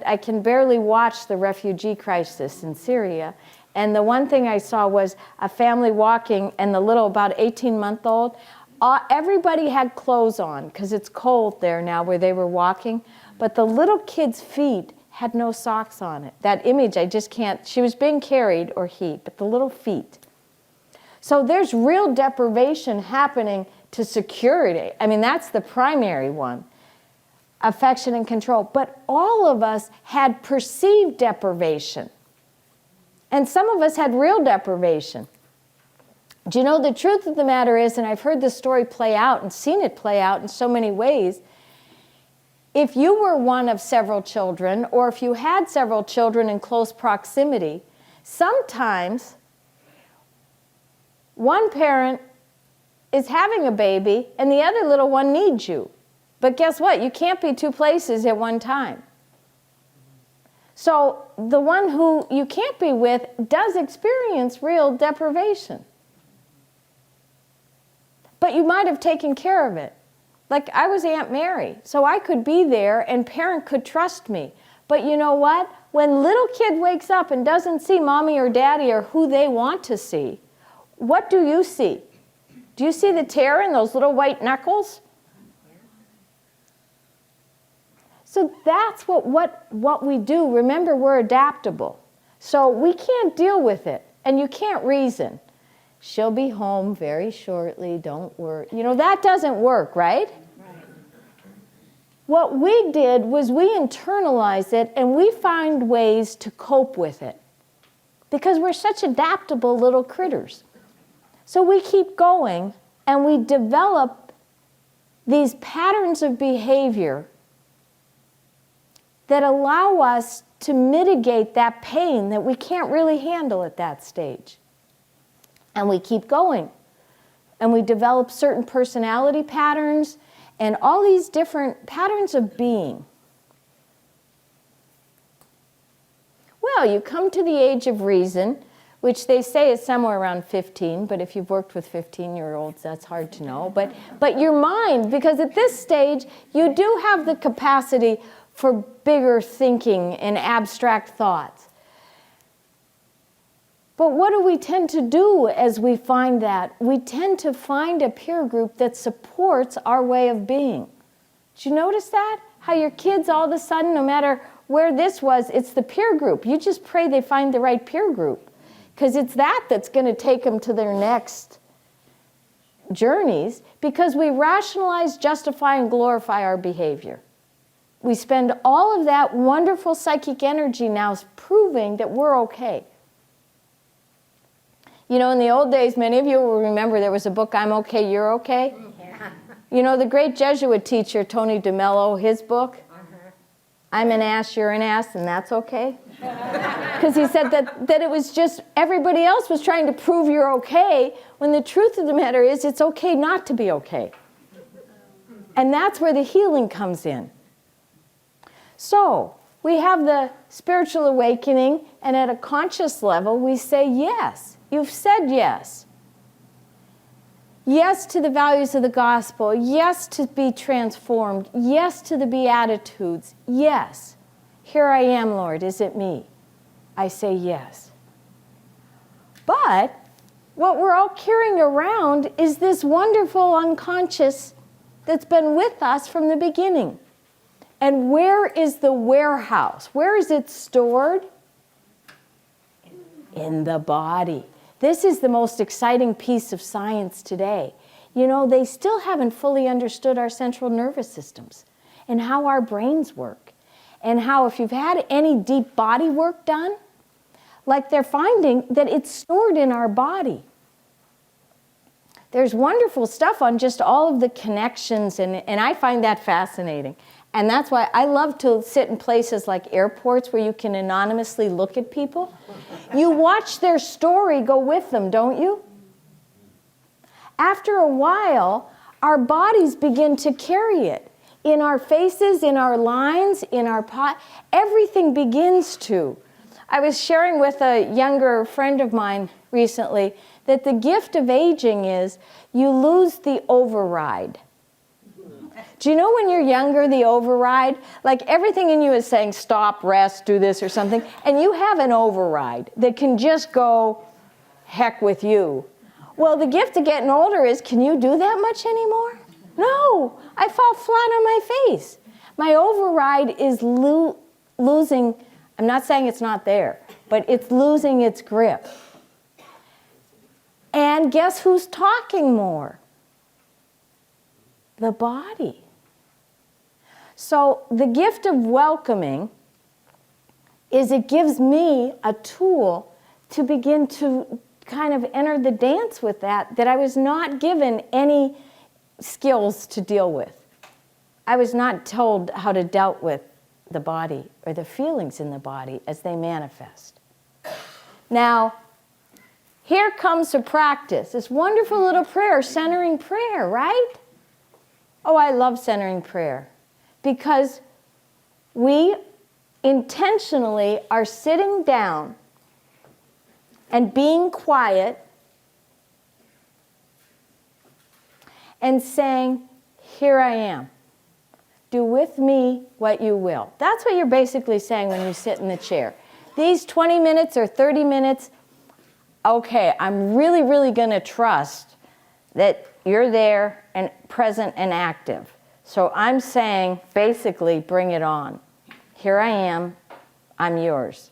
I can barely watch the refugee crisis in Syria. And the one thing I saw was a family walking, and the little, about 18-month-old, everybody had clothes on because it's cold there now where they were walking, but the little kid's feet had no socks on it. That image, I just can't, she was being carried, or he, but the little feet. So there's real deprivation happening to security. I mean, that's the primary one, affection and control. But all of us had perceived deprivation. And some of us had real deprivation. Do you know, the truth of the matter is, and I've heard this story play out and seen it play out in so many ways, if you were one of several children, or if you had several children in close proximity, sometimes one parent is having a baby and the other little one needs you. But guess what? You can't be two places at one time. So the one who you can't be with does experience real deprivation. But you might have taken care of it. Like, I was Aunt Mary, so I could be there and parent could trust me. But you know what? When little kid wakes up and doesn't see mommy or daddy or who they want to see, what do you see? Do you see the tear in those little white knuckles? So that's what we do. Remember, we're adaptable. So we can't deal with it, and you can't reason. She'll be home very shortly, don't worry. You know, that doesn't work, right? What we did was we internalized it, and we find ways to cope with it because we're such adaptable little critters. So we keep going, and we develop these patterns of behavior that allow us to mitigate that pain that we can't really handle at that stage. And we keep going. And we develop certain personality patterns and all these different patterns of being. Well, you come to the age of reason, which they say is somewhere around 15, but if you've worked with 15-year-olds, that's hard to know. But your mind, because at this stage, you do have the capacity for bigger thinking and abstract thoughts. But what do we tend to do as we find that? We tend to find a peer group that supports our way of being. Did you notice that? How your kids all of a sudden, no matter where this was, it's the peer group. You just pray they find the right peer group, because it's that that's going to take them to their next journeys, because we rationalize, justify, and glorify our behavior. We spend all of that wonderful psychic energy now proving that we're okay. You know, in the old days, many of you will remember there was a book, I'm Okay, You're Okay. Yeah. You know, the great Jesuit teacher, Tony DeMello, his book, I'm an ass, you're an ass, and that's okay. Because he said that it was just everybody else was trying to prove you're okay, when the truth of the matter is it's okay not to be okay. And that's where the healing comes in. So, we have the spiritual awakening, and at a conscious level, we say yes. You've said yes. Yes to the values of the gospel. Yes to be transformed. Yes to the Beatitudes. Yes. Here I am, Lord. Is it me? I say yes. But what we're all carrying around is this wonderful unconscious that's been with us from the beginning. And where is the warehouse? Where is it stored? In the body. This is the most exciting piece of science today. You know, they still haven't fully understood our central nervous systems and how our brains work. And how if you've had any deep body work done, like they're finding that it's stored in our body. There's wonderful stuff on just all of the connections, and I find that fascinating. And that's why I love to sit in places like airports where you can anonymously look at people. You watch their story go with them, don't you? After a while, our bodies begin to carry it. In our faces, in our lines, in our everything begins to. I was sharing with a younger friend of mine recently that the gift of aging is you lose the override. Do you know when you're younger, the override? Like everything in you is saying stop, rest, do this or something. And you have an override that can just go heck with you. Well, the gift of getting older is, can you do that much anymore? No, I fall flat on my face. My override is losing, I'm not saying it's not there, but it's losing its grip. And guess who's talking more? The body. So the gift of welcoming is it gives me a tool to begin to kind of enter the dance with that I was not given any skills to deal with. I was not told how to deal with the body or the feelings in the body as they manifest. Now, here comes a practice, this wonderful little prayer, centering prayer, right? Oh, I love centering prayer because we intentionally are sitting down and being quiet and saying, here I am. Do with me what you will. That's what you're basically saying when you sit in the chair. These 20 minutes or 30 minutes, okay, I'm really, really going to trust that you're there and present and active. So I'm saying, basically, bring it on. Here I am. I'm yours.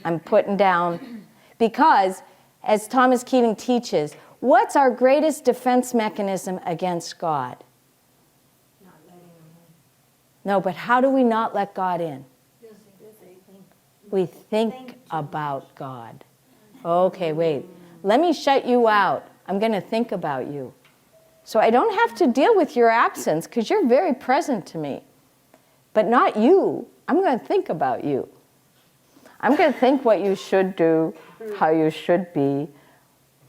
I'm putting down. Because, as Thomas Keating teaches, what's our greatest defense mechanism against God? Not letting him in. No, but how do we not let God in? We think Think about God. Okay, wait. Let me shut you out. I'm going to think about you. So I don't have to deal with your absence because you're very present to me. But not you. I'm going to think about you. I'm going to think what you should do, how you should be,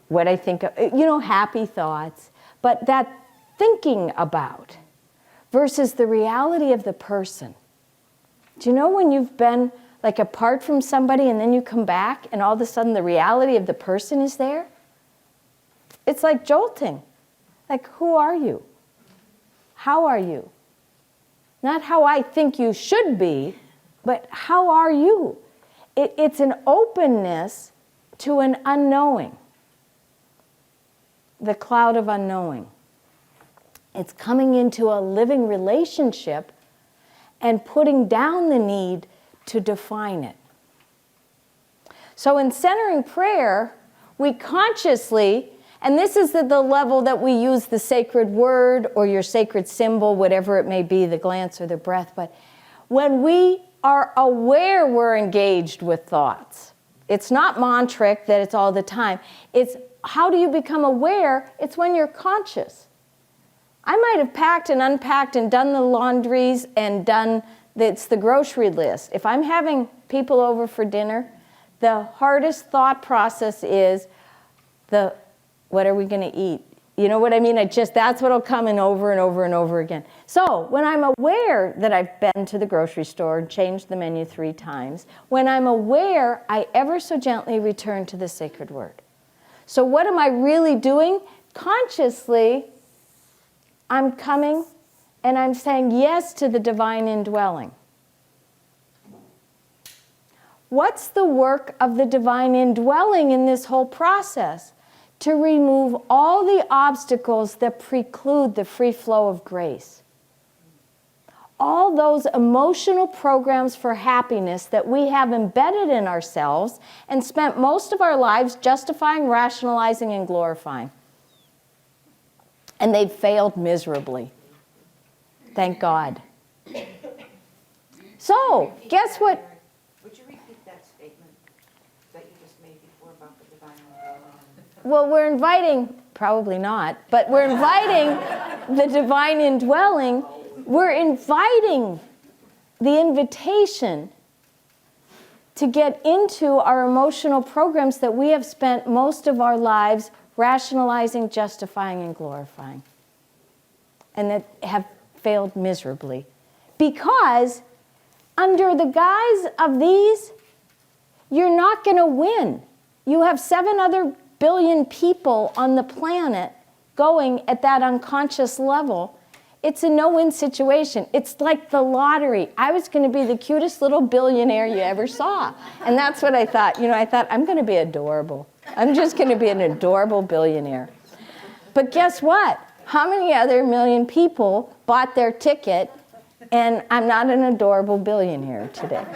what I think, happy thoughts. But that thinking about versus the reality of the person. Do you know when you've been like apart from somebody and then you come back and all of a sudden the reality of the person is there? It's like jolting. Like, who are you? How are you? Not how I think you should be, but how are you? It's an openness to an unknowing. The cloud of unknowing. It's coming into a living relationship and putting down the need to define it. So in centering prayer, we consciously, and this is at the level that we use the sacred word or your sacred symbol, whatever it may be, the glance or the breath, but when we are aware we're engaged with thoughts, it's not mantric that it's all the time. It's how do you become aware? It's when you're conscious. I might have packed and unpacked and done the laundries and it's the grocery list. If I'm having people over for dinner, the hardest thought process is what are we going to eat? You know what I mean? That's what'll come in over and over and over again. So when I'm aware that I've been to the grocery store and changed the menu 3 times, when I'm aware, I ever so gently return to the sacred word. So what am I really doing? Consciously, I'm coming and I'm saying yes to the divine indwelling. What's the work of the divine indwelling in this whole process? To remove all the obstacles that preclude the free flow of grace. All those emotional programs for happiness that we have embedded in ourselves and spent most of our lives justifying, rationalizing, and glorifying. And they've failed miserably. Thank God. So, guess what? Would you repeat that statement that you just made before about the divine indwelling? Well, we're inviting, probably not, but we're inviting the divine indwelling. We're inviting the invitation to get into our emotional programs that we have spent most of our lives rationalizing, justifying, and glorifying, and that have failed miserably. Because under the guise of these, you're not going to win. You have 7 other billion people on the planet going at that unconscious level. It's a no-win situation. It's like the lottery. I was going to be the cutest little billionaire you ever saw. And that's what I thought. I thought, I'm going to be adorable. I'm just going to be an adorable billionaire. But guess what? How many other million people bought their ticket, and I'm not an adorable billionaire today?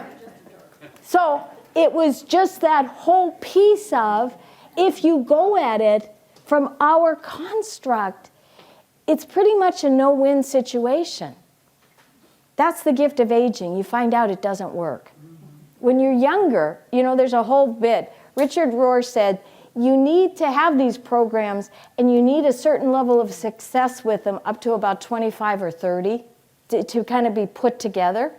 So it was just that whole piece of, if you go at it from our construct, it's pretty much a no-win situation. That's the gift of aging. You find out it doesn't work. When you're younger, there's a whole bit. Richard Rohr said, you need to have these programs and you need a certain level of success with them up to about 25 or 30 to kind of be put together.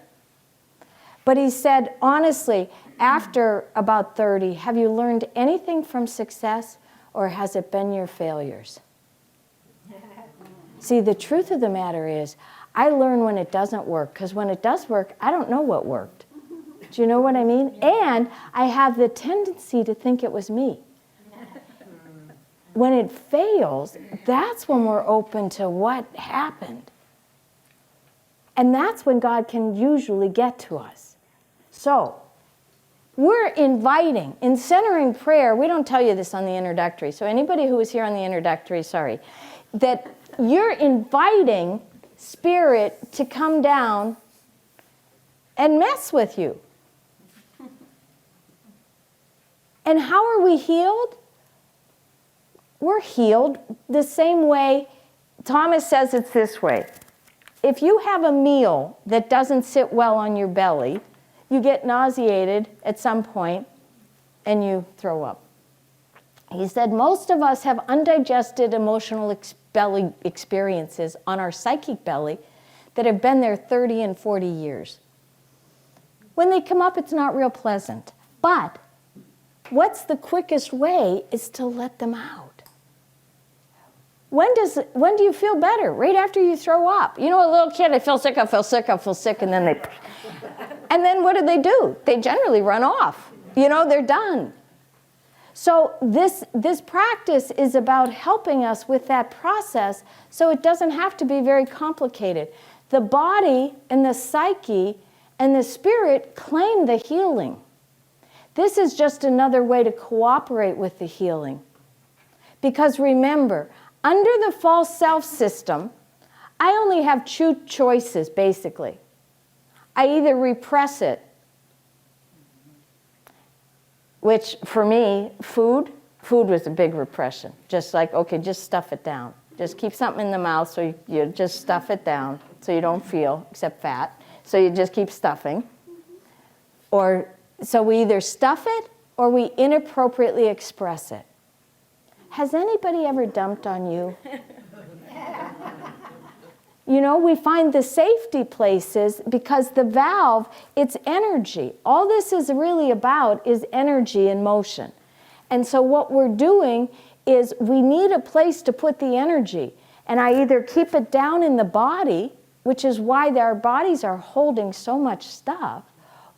But he said, honestly, after about 30, have you learned anything from success, or has it been your failures? See, the truth of the matter is, I learn when it doesn't work, because when it does work, I don't know what worked. Do you know what I mean? And I have the tendency to think it was me. When it fails, that's when we're open to what happened. And that's when God can usually get to us. So, we're inviting, in centering prayer, we don't tell you this on the introductory, so anybody who was here on the introductory, sorry, that you're inviting Spirit to come down and mess with you. And how are we healed? We're healed the same way. Thomas says it's this way. If you have a meal that doesn't sit well on your belly, you get nauseated at some point and you throw up. He said most of us have undigested emotional belly experiences on our psychic belly that have been there 30 and 40 years. When they come up, it's not real pleasant. But what's the quickest way is to let them out. When do you feel better? Right after you throw up. A little kid, I feel sick, and then what do? They generally run off. They're done. So this practice is about helping us with that process so it doesn't have to be very complicated. The body and the psyche and the spirit claim the healing. This is just another way to cooperate with the healing. Because remember, under the false self system, I only have two choices, basically. I either repress it, which for me, food was a big repression. Just like, okay, just stuff it down. Just keep something in the mouth so you just stuff it down so you don't feel, except fat. So you just keep stuffing. So we either stuff it or we inappropriately express it. Has anybody ever dumped on you? We find the safety places because the valve, it's energy. All this is really about is energy in motion. And so what we're doing is we need a place to put the energy. And I either keep it down in the body, which is why our bodies are holding so much stuff,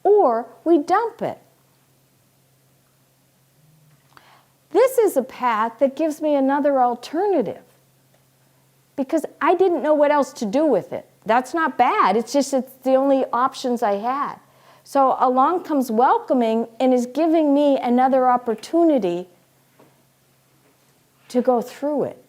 or we dump it. This is a path that gives me another alternative because I didn't know what else to do with it. That's not bad. It's the only options I had. So along comes welcoming and is giving me another opportunity to go through it.